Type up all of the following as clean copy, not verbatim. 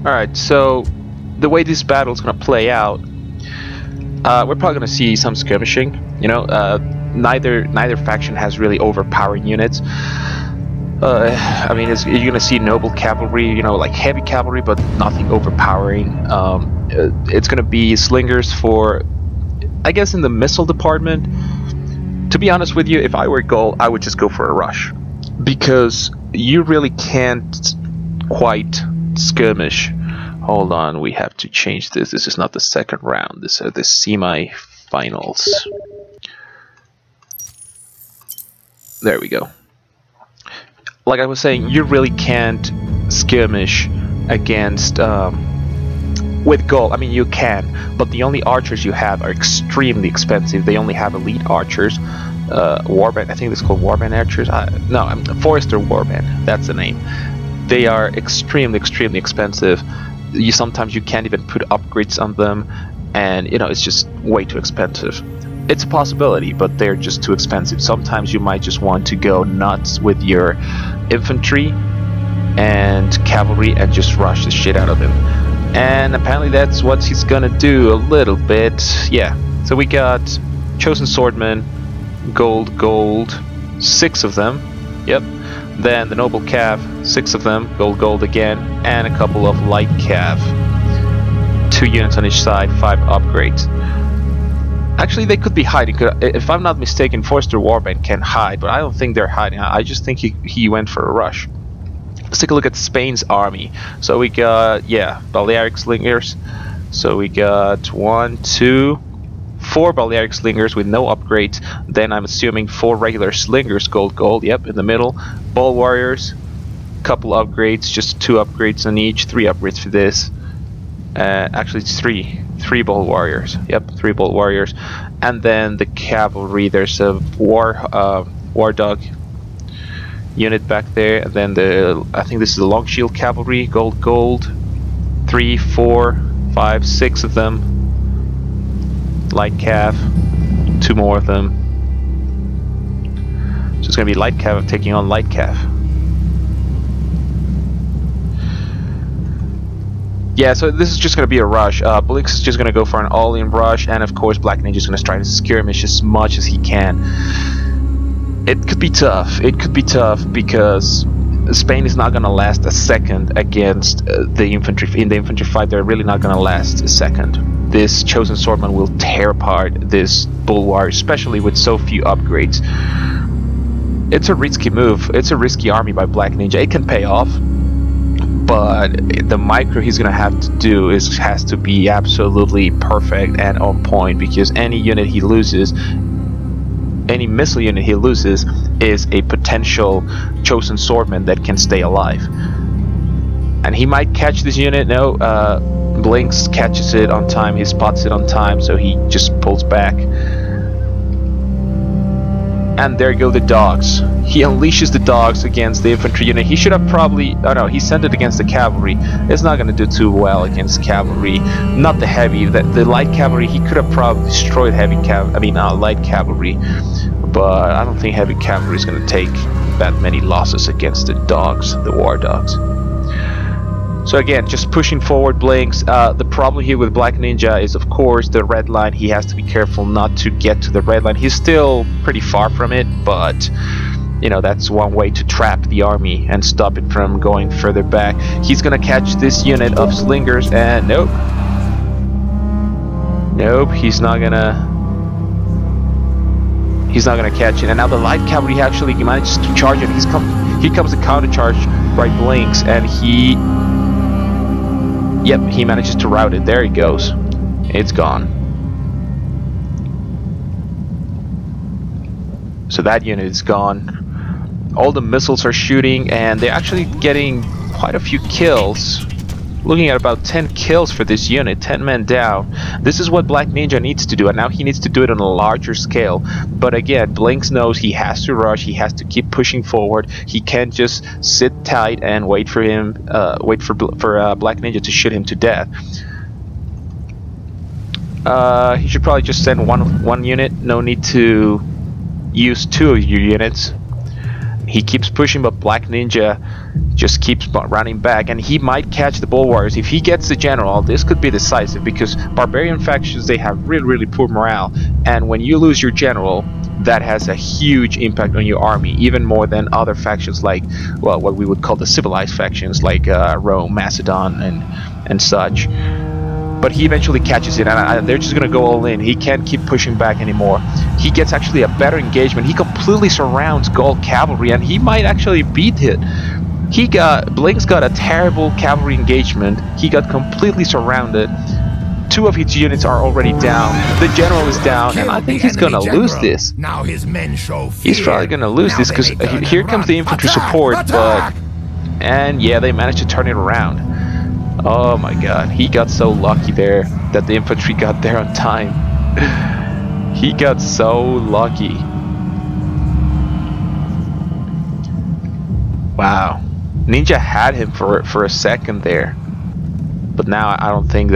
Alright, so the way this battle is going to play out, we're probably going to see some skirmishing. You know, neither faction has really overpowering units. I mean, you're going to see noble cavalry, you know, like heavy cavalry, but nothing overpowering. It's going to be slingers for, I guess, in the missile department. To be honest with you, if I were Gaul, I would just go for a rush, because you really can't quite skirmish. Hold on, we have to change this. This is not the second round. This is the semifinals. There we go. Like I was saying, you really can't skirmish against with Gaul. I mean, you can, but the only archers you have are extremely expensive. They only have elite archers. Warband, I think it's called Warband archers. No, Forester Warband. That's the name. They are extremely expensive. Sometimes you can't even put upgrades on them, and you know, it's just way too expensive. It's a possibility, but they're just too expensive. Sometimes you might just want to go nuts with your infantry and cavalry and just rush the shit out of him. And apparently that's what he's gonna do a little bit. Yeah, so we got chosen swordmen, gold, 6 of them. Yep. Then the noble cav, 6 of them, gold again, and a couple of light cav. 2 units on each side, 5 upgrades. Actually, they could be hiding. If I'm not mistaken, Forster Warband can hide, but I don't think they're hiding. I just think he went for a rush. Let's take a look at Spain's army. So we got, yeah, Balearic slingers. So we got 1, 2, 4 Balearic slingers with no upgrades. Then I'm assuming 4 regular slingers, gold, yep, in the middle. Ball warriors, couple upgrades, just 2 upgrades on each, 3 upgrades for this. Actually, it's 3 ball warriors. Yep, 3 ball warriors. And then the cavalry, there's a war dog unit back there. And then I think this is the long shield cavalry, gold. 3, 4, 5, 6 of them. Light cav, 2 more of them. So it's gonna be light cav taking on light cav. Yeah, so this is just going to be a rush. Blinx is just going to go for an all-in rush, and of course BlackNinja is going to try to skirmish as much as he can. It could be tough. It could be tough because Spain is not going to last a second against the infantry. In the infantry fight, they're really not going to last a second. This chosen swordman will tear apart this bull warrior, especially with so few upgrades. It's a risky move. It's a risky army by BlackNinja. It can pay off. But the micro he's gonna have to do has to be absolutely perfect and on point, because any unit he loses, any missile unit he loses, is a potential chosen swordman that can stay alive. And he might catch this unit. No, Blinx catches it on time. He spots it on time, so he just pulls back. And there go the dogs. He unleashes the dogs against the infantry unit. He should have probably... Oh no, he sent it against the cavalry. It's not going to do too well against cavalry. Not the heavy. The light cavalry, he could have probably destroyed light cavalry. But I don't think heavy cavalry is going to take that many losses against the dogs, the war dogs. So again, just pushing forward Blinx. The problem here with BlackNinja is, of course, the red line. He has to be careful not to get to the red line. He's still pretty far from it, but you know, that's one way to trap the army and stop it from going further back. He's gonna catch this unit of slingers, and nope, he's not gonna catch it. And now the light cavalry actually manages to charge it. He comes to counter charge by Blinx, and he manages to rout it. There he goes. It's gone. So that unit is gone. All the missiles are shooting, and they're actually getting quite a few kills. Looking at about 10 kills for this unit, 10 men down. This is what BlackNinja needs to do, and now he needs to do it on a larger scale. But again, Blinx knows he has to rush, he has to keep pushing forward. He can't just sit tight and wait for BlackNinja to shoot him to death. He should probably just send one unit. No need to use 2 of your units. He keeps pushing, but BlackNinja just keeps running back, and he might catch the Bull Warriors. If he gets the general, this could be decisive, because barbarian factions, they have really poor morale, and when you lose your general, that has a huge impact on your army, even more than other factions like, well, what we would call the civilized factions, like Rome, Macedon, and such. But he eventually catches it, and they're just gonna go all in. He can't keep pushing back anymore. He gets actually a better engagement. He completely surrounds Gaul cavalry, and he might actually beat it. Blinx got a terrible cavalry engagement. He got completely surrounded. 2 of his units are already down. The general is down, and I think he's gonna lose this. Now his men show fear. He's probably gonna lose this, because here comes the infantry support. And yeah, they managed to turn it around. Oh my god, he got so lucky there that the infantry got there on time. He got so lucky. Wow. Ninja had him for a second there. But now I don't think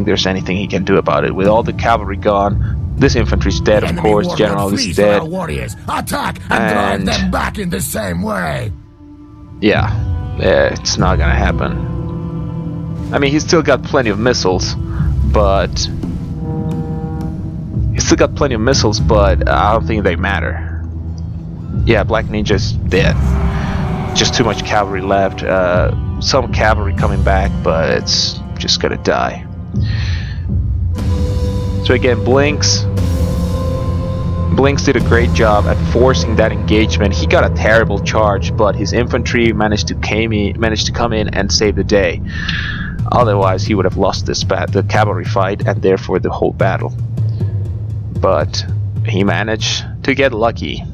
there's anything he can do about it. With all the cavalry gone, this infantry's dead, of course, general is dead. Attack and drive them back in the same way. Yeah, it's not gonna happen. I mean, he's still got plenty of missiles, but I don't think they matter. Yeah, BlackNinja's dead. Just too much cavalry left. Some cavalry coming back, but it's just gonna die. So again, Blinx did a great job at forcing that engagement. He got a terrible charge, but his infantry managed to come in and save the day. Otherwise, he would have lost the cavalry fight, and therefore the whole battle. But he managed to get lucky.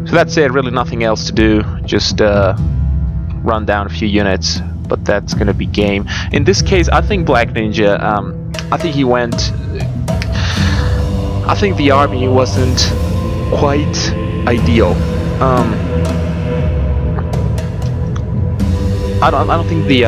So that's it. Really, nothing else to do. Just run down a few units. But that's gonna be game. In this case, I think BlackNinja. I think he went. I think the army wasn't quite ideal. I don't think the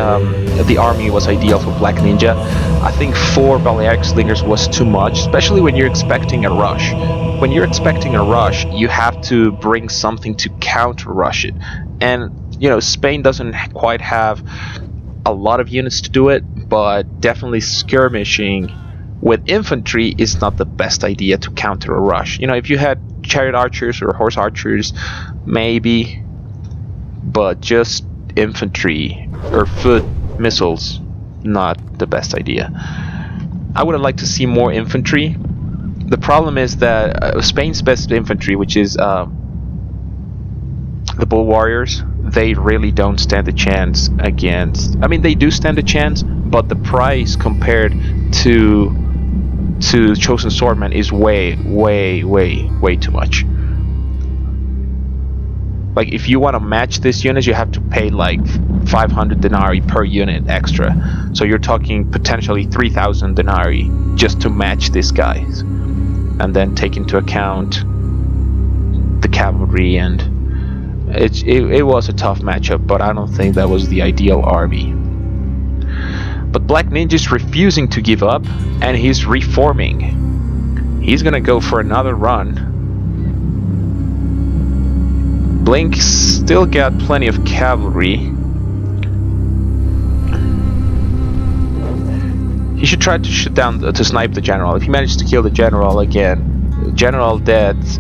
army was ideal for BlackNinja. I think 4 Balearic Slingers was too much, especially when you're expecting a rush. When you're expecting a rush, you have to bring something to counter-rush it. And, you know, Spain doesn't quite have a lot of units to do it, but definitely skirmishing with infantry is not the best idea to counter a rush. You know, if you had chariot archers or horse archers, maybe, but just infantry or foot missiles, not the best idea. I would have liked to see more infantry. The problem is that Spain's best infantry, which is the Bull Warriors, they really don't stand a chance against. I mean, they do stand a chance, but the price compared to Chosen Swordmen is way too much. Like, if you want to match this unit, you have to pay like 500 denarii per unit extra. So you're talking potentially 3,000 denarii just to match these guys. And then take into account the cavalry, and it was a tough matchup, but I don't think that was the ideal army. But BlackNinja's refusing to give up, and he's reforming. He's gonna go for another run. Blinx still got plenty of cavalry. He should try to shoot down, to snipe the general. If he manages to kill the general again, general deaths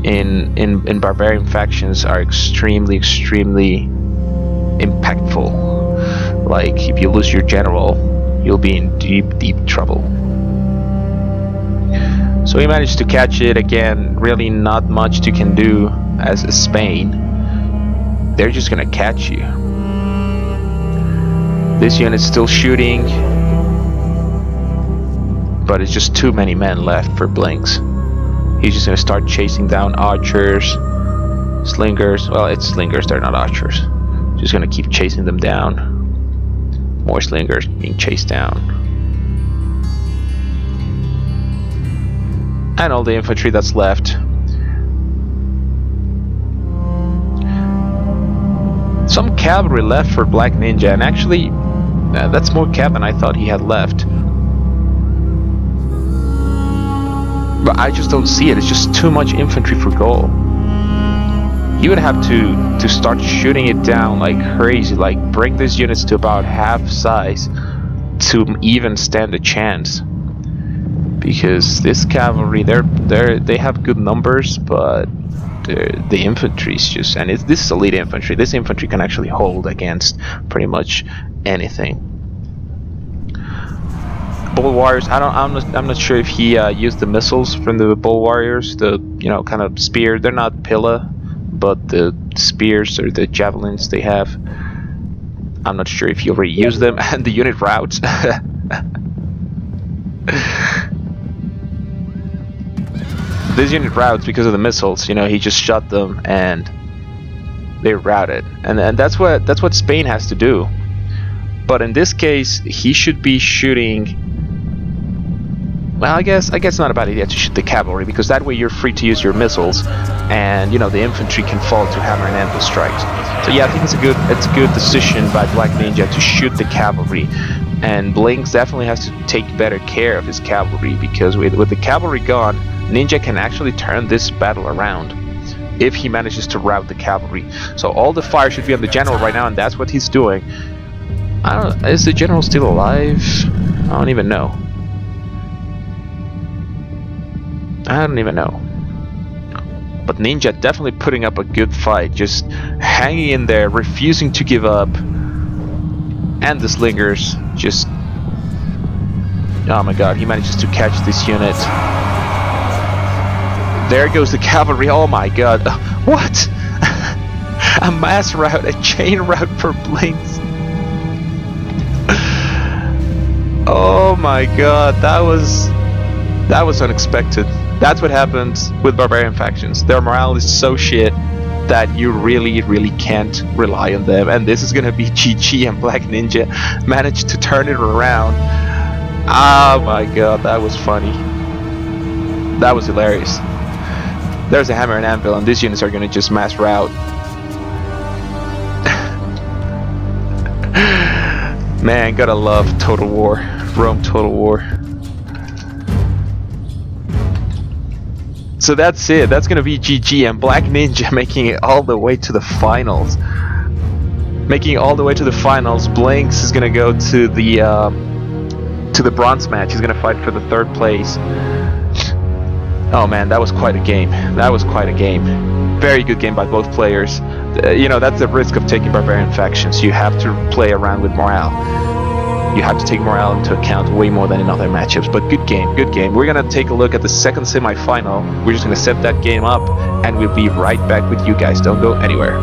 in barbarian factions are extremely impactful. Like, if you lose your general, you'll be in deep trouble. So he managed to catch it again. Really not much you can do as Spain. They're just gonna catch you. This unit's still shooting, but it's just too many men left for Blinx. He's just gonna start chasing down archers, slingers. Well, it's slingers, they're not archers. Just gonna keep chasing them down. More slingers being chased down. And all the infantry that's left. Some cavalry left for BlackNinja, and actually that's more cav than I thought he had left. But I just don't see it. It's just too much infantry for Gaul. He would have to start shooting it down like crazy, like bring these units to about half size to even stand a chance. Because this cavalry, they have good numbers, but the infantry is just, and this is elite infantry. This infantry can actually hold against pretty much anything. Bull warriors, I'm not sure if he used the missiles from the bull warriors, the kind of spear. They're not pillar, but the spears or the javelins they have. I'm not sure if he already used them. And the unit routes. This unit routes because of the missiles. He just shot them and they routed, and that's what Spain has to do. But in this case, he should be shooting. Well, I guess it's not a bad idea to shoot the cavalry, because that way you're free to use your missiles, and the infantry can fall to hammer and anvil strikes. So yeah, I think it's a good decision by BlackNinja to shoot the cavalry, and Blinx definitely has to take better care of his cavalry, because with the cavalry gone, Ninja can actually turn this battle around if he manages to rout the cavalry. So all the fire should be on the general right now, and that's what he's doing. Is the general still alive? I don't even know. But Ninja definitely putting up a good fight, just hanging in there, refusing to give up. And the slingers just... Oh my god, he manages to catch this unit. There goes the cavalry. Oh my god. What? A mass rout, a chain rout for Blinx. Oh my god, that was unexpected. That's what happens with barbarian factions. Their morale is so shit that you really can't rely on them. And this is gonna be GG, and BlackNinja managed to turn it around. Oh my god, that was funny. That was hilarious. There's a hammer and anvil, and these units are gonna just mass rout. Man, gotta love Total War. Rome Total War. So that's it. That's gonna be GG, and BlackNinja making it all the way to the finals. Blinx is gonna go to the bronze match. He's gonna fight for the 3rd place. Oh man, that was quite a game. Very good game by both players. That's the risk of taking barbarian factions. You have to play around with morale. You have to take morale into account way more than in other matchups. But good game. We're gonna take a look at the 2nd semi-final. We're just gonna set that game up, and we'll be right back with you guys. Don't go anywhere.